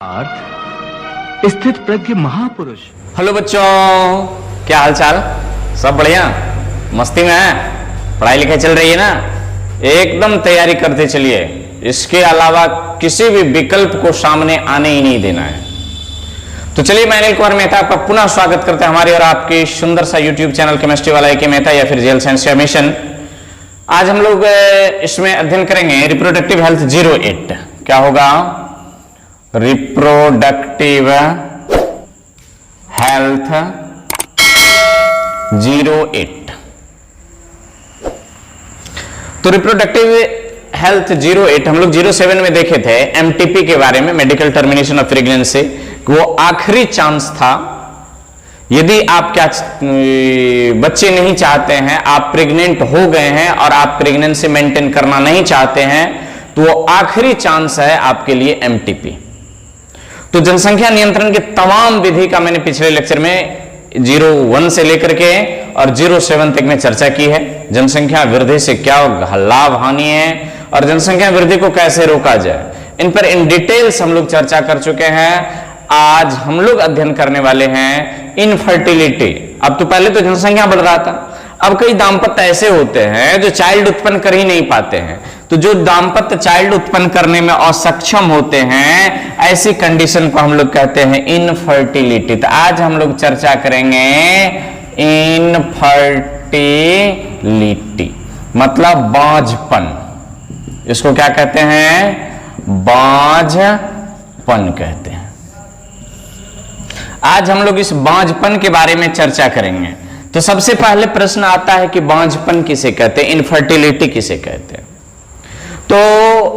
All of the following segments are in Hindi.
अर्थ स्थित प्रज्ञ महापुरुष। हेलो बच्चों, क्या हाल चाल? सब बढ़िया, मस्ती में है? पढ़ाई लिखाई चल रही है ना? एकदम तैयारी करते चलिए, इसके अलावा किसी भी विकल्प को सामने आने ही नहीं देना है। तो चलिए, मैं अनिल कुमार मेहता आपका पुनः स्वागत करते हैं हमारे और आपके सुंदर सा यूट्यूब चैनल केमिस्ट्री वाला के मेहता या फिर जेल साइंस का मिशन। आज हम लोग इसमें अध्ययन करेंगे रिप्रोडक्टिव हेल्थ 08। क्या होगा? Reproductive health 08। तो रिप्रोडक्टिव हेल्थ 08 हम लोग 07 में देखे थे एमटीपी के बारे में, मेडिकल टर्मिनेशन ऑफ प्रेगनेंसी। वो आखिरी चांस था। यदि आप बच्चे नहीं चाहते हैं, आप प्रेग्नेंट हो गए हैं और आप प्रेगनेंसी मेंटेन करना नहीं चाहते हैं, तो वो आखिरी चांस है आपके लिए एमटीपी। तो जनसंख्या नियंत्रण के तमाम विधि का मैंने पिछले लेक्चर में 01 से लेकर के और 07 तक में चर्चा की है। जनसंख्या वृद्धि से क्या लाभ हानि है और जनसंख्या वृद्धि को कैसे रोका जाए, इन पर इन डिटेल्स हम लोग चर्चा कर चुके हैं। आज हम लोग अध्ययन करने वाले हैं इनफर्टिलिटी। अब तो पहले तो जनसंख्या बढ़ रहा था, अब कई दाम्पत्य ऐसे होते हैं जो चाइल्ड उत्पन्न कर ही नहीं पाते हैं। तो जो दाम्पत्य चाइल्ड उत्पन्न करने में असक्षम होते हैं, ऐसी कंडीशन को हम लोग कहते हैं इनफर्टिलिटी। तो आज हम लोग चर्चा करेंगे इनफर्टिलिटी, मतलब बांझपन। इसको क्या कहते हैं? बांझपन कहते हैं। आज हम लोग इस बांझपन के बारे में चर्चा करेंगे। तो सबसे पहले प्रश्न आता है कि बांझपन किसे कहते हैं, इनफर्टिलिटी किसे कहते हैं। तो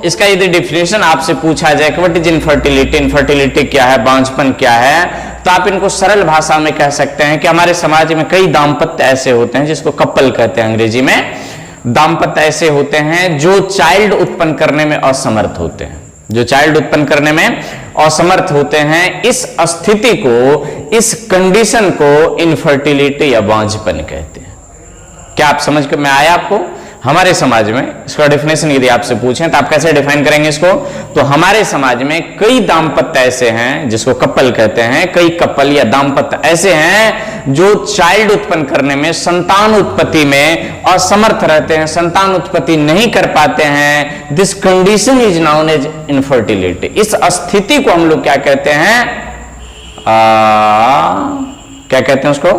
इसका यदि डिफिनेशन आपसे पूछा जाए कि व्हाट इज इनफर्टिलिटी, इनफर्टिलिटी क्या है, बांझपन क्या है, तो आप इनको सरल भाषा में कह सकते हैं कि हमारे समाज में कई दाम्पत्य ऐसे होते हैं, जिसको कपल कहते हैं अंग्रेजी में। दाम्पत्य ऐसे होते हैं जो चाइल्ड उत्पन्न करने में असमर्थ होते हैं, जो चाइल्ड उत्पन्न करने में असमर्थ होते हैं। इस स्थिति को, इस कंडीशन को इनफर्टिलिटी या बांझपन कहते हैं। क्या आप समझ में आया आपको? हमारे समाज में इसका डेफिनेशन यदि आपसे पूछें तो आप कैसे डिफाइन करेंगे इसको? तो हमारे समाज में कई दाम्पत्य ऐसे हैं जिसको कपल कहते हैं, कई कपल या दाम्पत्य ऐसे हैं जो चाइल्ड उत्पन्न करने में, संतान उत्पत्ति में असमर्थ रहते हैं, संतान उत्पत्ति नहीं कर पाते हैं। This condition is known as infertility. इस स्थिति को हम लोग क्या कहते हैं? क्या कहते हैं उसको?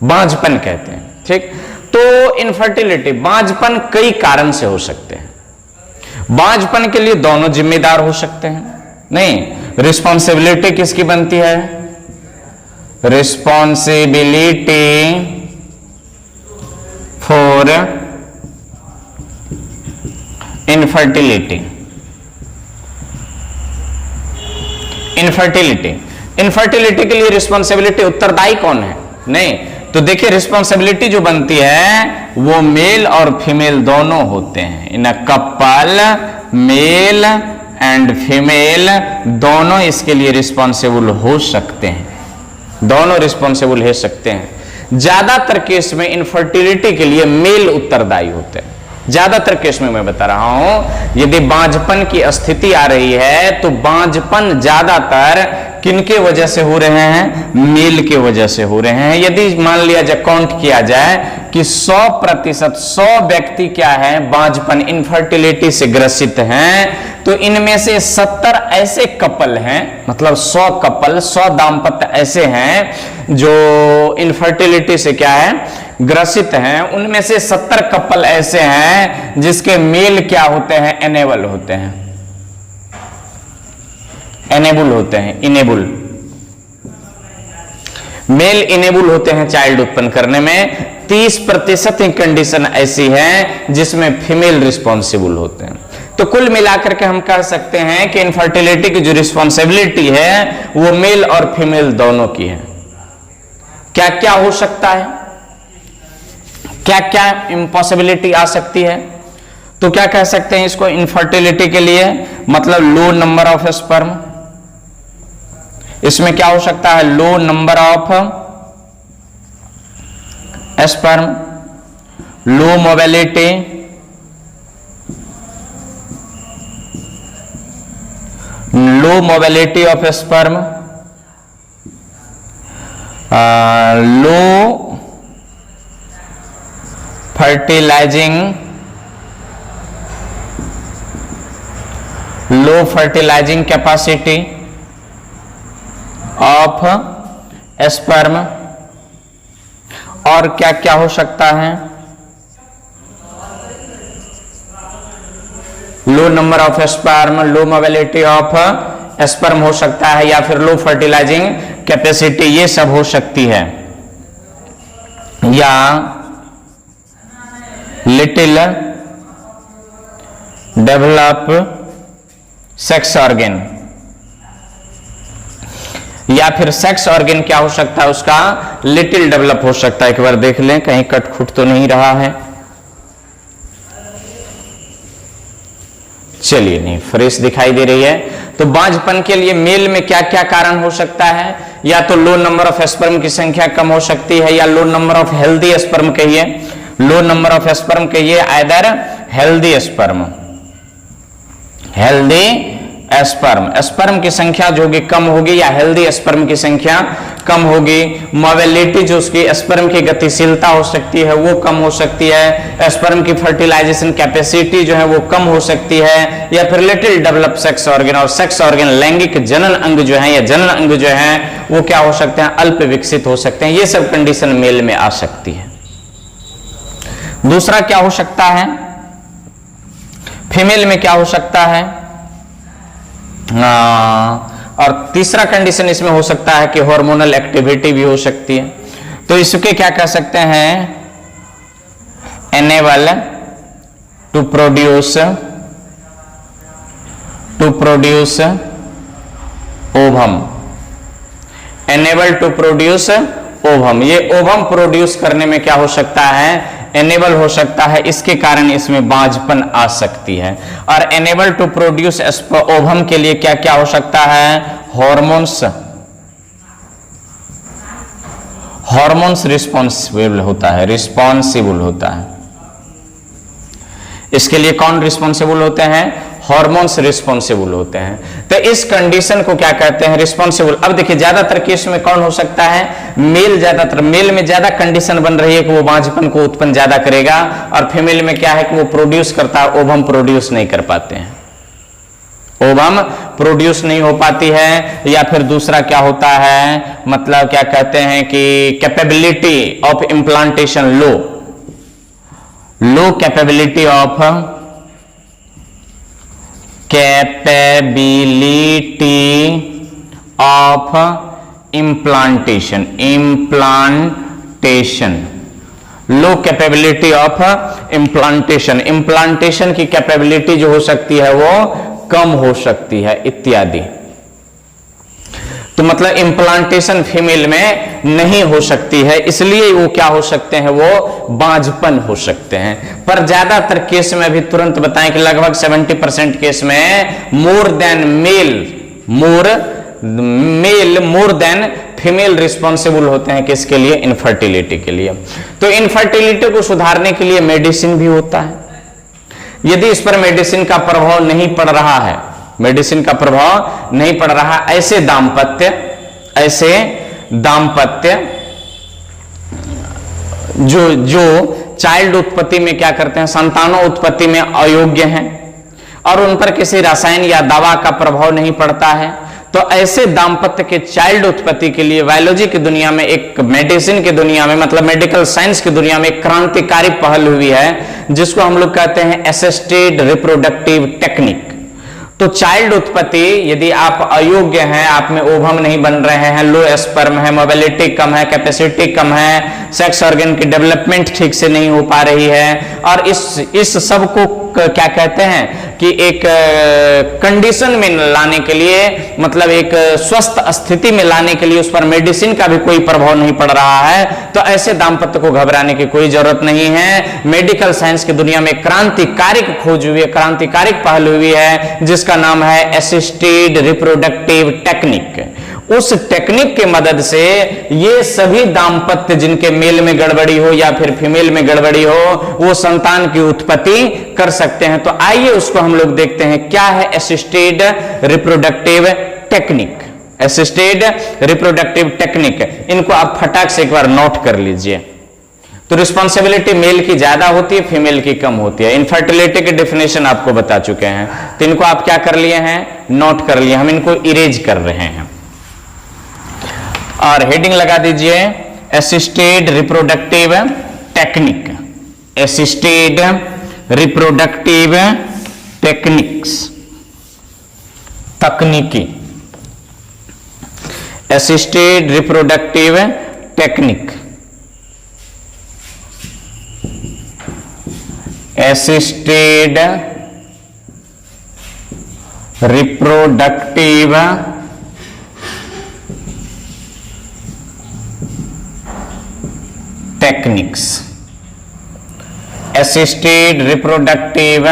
बांझपन कहते हैं। ठीक। तो इनफर्टिलिटी, बांझपन कई कारण से हो सकते हैं। बांझपन के लिए दोनों जिम्मेदार हो सकते हैं। नहीं, रिस्पॉन्सिबिलिटी किसकी बनती है? Responsibility for infertility. इनफर्टिलिटी के लिए रिस्पॉन्सिबिलिटी, उत्तरदायी कौन है? नहीं, तो देखिए रिस्पॉन्सिबिलिटी जो बनती है वो मेल और फीमेल दोनों होते हैं। In a couple, male and female दोनों इसके लिए रिस्पॉन्सिबल हो सकते हैं, दोनों रिस्पॉन्सिबल हो सकते हैं। ज्यादातर केस में इनफर्टिलिटी के लिए मेल उत्तरदायी होते हैं। ज्यादातर केस में मैं बता रहा हूं, यदि बांझपन की स्थिति आ रही है तो बांझपन ज्यादातर किनके वजह से हो रहे हैं? मेल के वजह से हो रहे हैं। यदि मान लिया जाए, काउंट किया जाए कि 100% 100 व्यक्ति क्या है, बांझपन, इनफर्टिलिटी से ग्रसित हैं, तो इनमें से 70 ऐसे कपल हैं, मतलब 100 कपल, 100 दाम्पत्य ऐसे हैं जो इनफर्टिलिटी से क्या है, ग्रसित हैं। उनमें से 70 कपल ऐसे हैं जिसके मेल क्या होते हैं? एनेबल होते हैं, एनेबल होते हैं, इनेबल। मेल इनेबल होते हैं चाइल्ड उत्पन्न करने में। 30% ही कंडीशन ऐसी है जिसमें फीमेल रिस्पॉन्सिबल होते हैं। तो कुल मिलाकर के हम कह सकते हैं कि इनफर्टिलिटी की जो रिस्पॉन्सिबिलिटी है वो मेल और फीमेल दोनों की है। क्या क्या हो सकता है, क्या क्या इम्पॉसिबिलिटी आ सकती है? तो क्या कह सकते हैं इसको इनफर्टिलिटी के लिए? मतलब लो नंबर ऑफ स्पर्म। इसमें क्या हो सकता है? Low number of sperm, low mobility, low mobility of sperm, low fertilising capacity of sperm. और क्या क्या हो सकता है? Low number of sperm, low mobility of sperm हो सकता है, या फिर लो फर्टिलाइजिंग कैपेसिटी, ये सब हो सकती है। या लिटिल डेवलप सेक्स ऑर्गन, या फिर सेक्स ऑर्गन क्या हो सकता है उसका? लिटिल डेवलप हो सकता है। एक बार देख लें कहीं कट खुट तो नहीं रहा है। चलिए, नहीं, फ्रेश दिखाई दे रही है। तो बांझपन के लिए मेल में क्या क्या कारण हो सकता है? या तो लो नंबर ऑफ स्पर्म की संख्या कम हो सकती है, या लो नंबर ऑफ हेल्दी स्पर्म कहिए, लो नंबर ऑफ स्पर्म कहिए, either healthy sperm, healthy sperm की संख्या जो होगी कम होगी, या हेल्दी स्पर्म की संख्या कम होगी। मोबिलिटी जो उसकी स्पर्म की गतिशीलता हो सकती है वो कम हो सकती है। स्पर्म की फर्टिलाइजेशन कैपेसिटी जो है वो कम हो सकती है। या फिर लिटिल डेवलप सेक्स ऑर्गन, और सेक्स ऑर्गन लैंगिक जनन अंग जो है, या जनन अंग जो है वो क्या हो सकते हैं? अल्प विकसित हो सकते हैं। ये सब कंडीशन मेल में आ सकती है। दूसरा क्या हो सकता है? फीमेल में क्या हो सकता है? और तीसरा कंडीशन इसमें हो सकता है कि हार्मोनल एक्टिविटी भी हो सकती है। तो इसके क्या कह सकते हैं? Enable to produce ovum, enable to produce ovum. ये ओवम प्रोड्यूस करने में क्या हो सकता है? एनेबल हो सकता है। इसके कारण इसमें बांझपन आ सकती है। और एनेबल टू प्रोड्यूस ओवम के लिए क्या क्या हो सकता है? हॉर्मोन्स रिस्पॉन्सिबल होता है। इसके लिए कौन रिस्पॉन्सिबल होते हैं? हॉर्मोन्स रिस्पॉन्सिबल होते हैं। तो इस कंडीशन को क्या कहते हैं? रिस्पॉन्सिबल। अब देखिए ज्यादातर केस में कौन हो सकता है? मेल। ज्यादातर मेल में ज्यादा कंडीशन बन रही है कि वो बांझपन को उत्पन्न ज्यादा करेगा, और फीमेल में क्या है कि वो प्रोड्यूस करता है, ओवम प्रोड्यूस नहीं कर पाते हैं, ओवम प्रोड्यूस नहीं हो पाती है। या फिर दूसरा क्या होता है, मतलब क्या कहते हैं कि capability of implantation low capability of implantation low capability of implantation की कैपेबिलिटी जो हो सकती है वो कम हो सकती है इत्यादि। तो मतलब इम्प्लांटेशन फीमेल में नहीं हो सकती है, इसलिए वो क्या हो सकते हैं? वो बांझपन हो सकते हैं। पर ज्यादातर केस में अभी तुरंत बताएं कि लगभग 70% केस में मोर देन फीमेल रिस्पॉन्सिबल होते हैं किसके लिए? इनफर्टिलिटी के लिए। तो इनफर्टिलिटी को सुधारने के लिए मेडिसिन भी होता है। यदि इस पर मेडिसिन का प्रभाव नहीं पड़ रहा है, ऐसे दाम्पत्य जो चाइल्ड उत्पत्ति में क्या करते हैं? संतानों उत्पत्ति में अयोग्य हैं, और उन पर किसी रसायन या दवा का प्रभाव नहीं पड़ता है, तो ऐसे दाम्पत्य के चाइल्ड उत्पत्ति के लिए बायोलॉजी की दुनिया में, एक मेडिसिन की दुनिया में, मतलब मेडिकल साइंस की दुनिया में एक क्रांतिकारी पहल हुई है, जिसको हम लोग कहते हैं असिस्टेड रिप्रोडक्टिव टेक्निक। तो चाइल्ड उत्पत्ति, यदि आप अयोग्य हैं, आप में ओवम नहीं बन रहे हैं, लो स्पर्म है, मोबिलिटी कम है, कैपेसिटी कम है, सेक्स ऑर्गन की डेवलपमेंट ठीक से नहीं हो पा रही है, और इस सब को क्या कहते हैं कि एक कंडीशन में लाने के लिए, मतलब एक स्वस्थ स्थिति में लाने के लिए उस पर मेडिसिन का भी कोई प्रभाव नहीं पड़ रहा है, तो ऐसे दाम्पत्य को घबराने की कोई जरूरत नहीं है। मेडिकल साइंस की दुनिया में क्रांतिकारिक खोज हुई है, क्रांतिकारिक पहल हुई है, जिसका नाम है असिस्टेड रिप्रोडक्टिव टेक्निक। उस टेक्निक के मदद से ये सभी दाम्पत्य जिनके मेल में गड़बड़ी हो या फिर फीमेल में गड़बड़ी हो, वो संतान की उत्पत्ति कर सकते हैं। तो आइए उसको हम लोग देखते हैं, क्या है assisted reproductive technique. Assisted reproductive technique, इनको आप फटाक से एक बार नोट कर लीजिए। तो रिस्पॉन्सिबिलिटी मेल की ज्यादा होती है, फीमेल की कम होती है। इनफर्टिलिटी की डेफिनेशन आपको बता चुके हैं, तो इनको आप क्या कर लिए हैं, नोट कर लिए। हम इनको इरेज कर रहे हैं और हेडिंग लगा दीजिए assisted reproductive technique. Assisted reproductive techniques, तकनीकी। Assisted reproductive technique, assisted reproductive techniques. Assisted reproductive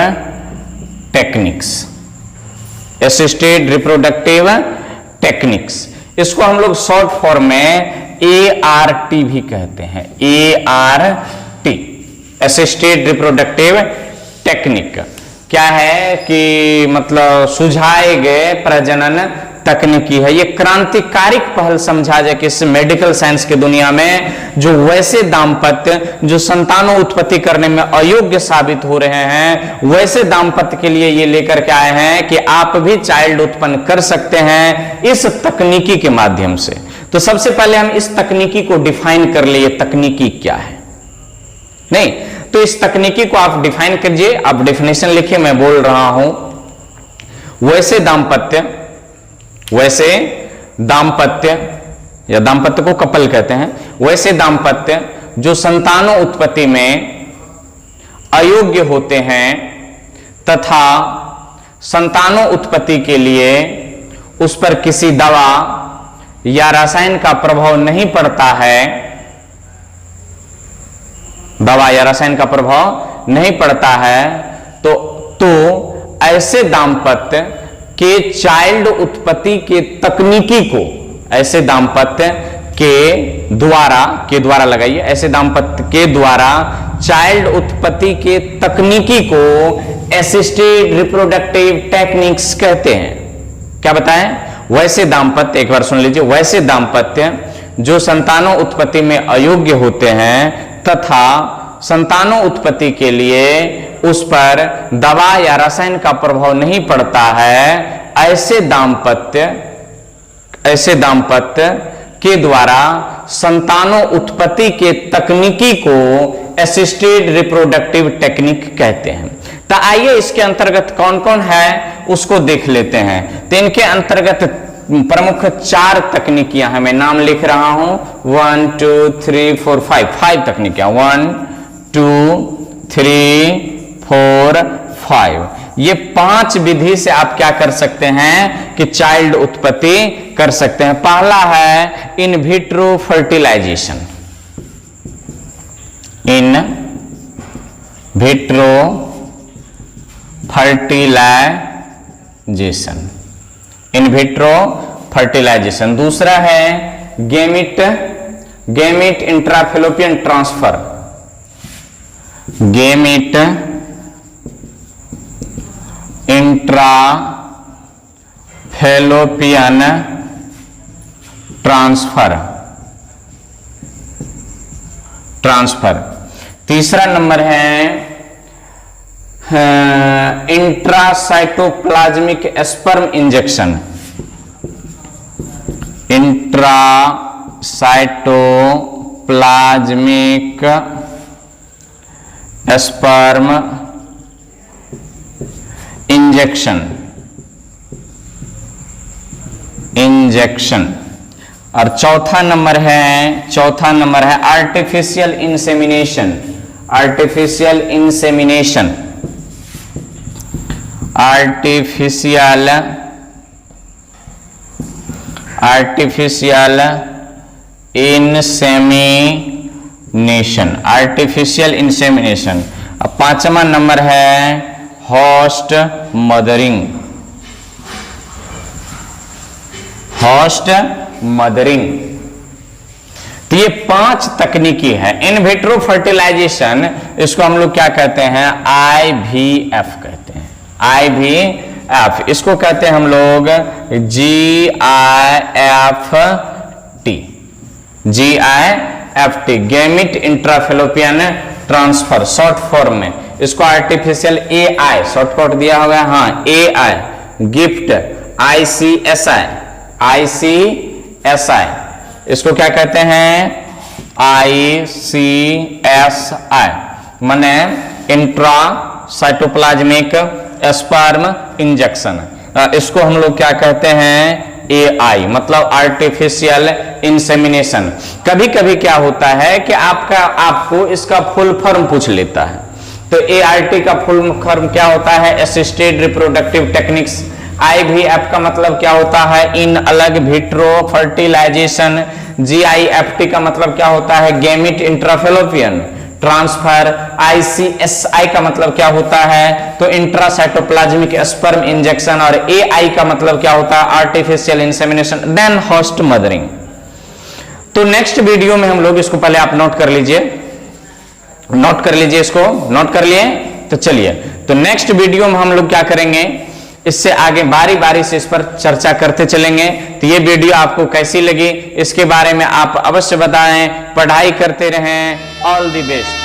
techniques, assisted reproductive techniques, इसको हम लोग शॉर्ट फॉर्म में ART भी कहते हैं, ART, असिस्टेड रिप्रोडक्टिव टेक्निक। क्या है कि मतलब सुझाए गए प्रजनन तकनीकी है। ये क्रांतिकारी पहल समझा जाए कि इस मेडिकल साइंस की दुनिया में जो वैसे दाम्पत्य जो संतानों उत्पत्ति करने में अयोग्य साबित हो रहे हैं, वैसे दाम्पत्य के लिए ये लेकर के आए हैं कि आप भी चाइल्ड उत्पन्न कर सकते हैं इस तकनीकी के माध्यम से। तो सबसे पहले हम इस तकनीकी को डिफाइन कर लिए, तकनीकी क्या है। नहीं तो इस तकनीकी को आप डिफाइन कीजिए, आप डेफिनेशन लिखिए, मैं बोल रहा हूं। वैसे दाम्पत्य या दाम्पत्य को कपल कहते हैं, वैसे दाम्पत्य जो संतानों उत्पत्ति में अयोग्य होते हैं तथा संतानों उत्पत्ति के लिए उस पर किसी दवा या रसायन का प्रभाव नहीं पड़ता है, दवा या रसायन का प्रभाव नहीं पड़ता है, तो ऐसे दाम्पत्य के चाइल्ड उत्पत्ति के तकनीकी को, ऐसे दाम्पत्य के द्वारा लगाइए, ऐसे दाम्पत्य के द्वारा चाइल्ड उत्पत्ति के तकनीकी को असिस्टेड रिप्रोडक्टिव टेक्निक्स कहते हैं। क्या बताएं? वैसे दाम्पत्य, एक बार सुन लीजिए, वैसे दाम्पत्य जो संतानों उत्पत्ति में अयोग्य होते हैं तथा संतानों उत्पत्ति के लिए उस पर दवा या रसायन का प्रभाव नहीं पड़ता है, ऐसे दाम्पत्य के द्वारा संतानों उत्पत्ति के तकनीकी को असिस्टेड रिप्रोडक्टिव टेक्निक कहते हैं। तो आइए इसके अंतर्गत कौन कौन है उसको देख लेते हैं। तो इनके अंतर्गत प्रमुख 4 तकनीकियां हैं, मैं नाम लिख रहा हूं, 1 2 3 4 5 तकनीकियां, 1 2 3 4 5। ये 5 विधि से आप क्या कर सकते हैं कि चाइल्ड उत्पत्ति कर सकते हैं। पहला है in vitro fertilization, in vitro fertilization, in vitro fertilization. दूसरा है gamete intrafallopian transfer, gamete intrafallopian transfer. तीसरा नंबर है intracytoplasmic sperm injection, intracytoplasmic sperm injection. और चौथा नंबर है आर्टिफिशियल इंसेमिनेशन, आर्टिफिशियल इंसेमिनेशन। अब 5वां नंबर है होस्ट होस्ट मदरिंग। तो ये 5 तकनीकी है। इन विट्रो फर्टिलाइजेशन, इसको हम लोग क्या कहते हैं, IVF कहते हैं, IVF। इसको कहते हैं हम लोग GIFT, gamete intrafallopian transfer, short form में। इसको आर्टिफिशियल AI शॉर्टकट दिया होगा, हाँ AI, गिफ्ट ICSI, इसको क्या कहते हैं, ICSI माने इंट्रा साइटोप्लाज्मिक स्पर्म इंजेक्शन। इसको हम लोग क्या कहते हैं, AI मतलब आर्टिफिशियल इंसेमिनेशन। कभी कभी क्या होता है कि आपको इसका फुल फॉर्म पूछ लेता है, तो ART का फुल फॉर्म क्या होता है, असिस्टेड रिप्रोडक्टिव टेक्निक्स। IVF का मतलब क्या होता है, इन अलग विट्रो फर्टिलाइजेशन। GIFT का मतलब क्या होता है, गैमिट इंट्राफेलोपियन ट्रांसफर। ICSI का मतलब क्या होता है, तो इंट्रासाइटोप्लाज्मिक स्पर्म इंजेक्शन। और AI का मतलब क्या होता है, artificial insemination, then host mothering. तो नेक्स्ट वीडियो में हम लोग इसको पहले आप नोट कर लीजिए, इसको नोट कर लिए। तो चलिए, तो नेक्स्ट वीडियो में हम लोग क्या करेंगे, इससे आगे बारी बारी से इस पर चर्चा करते चलेंगे। तो ये वीडियो आपको कैसी लगी, इसके बारे में आप अवश्य बताएं। पढ़ाई करते रहें। All the best.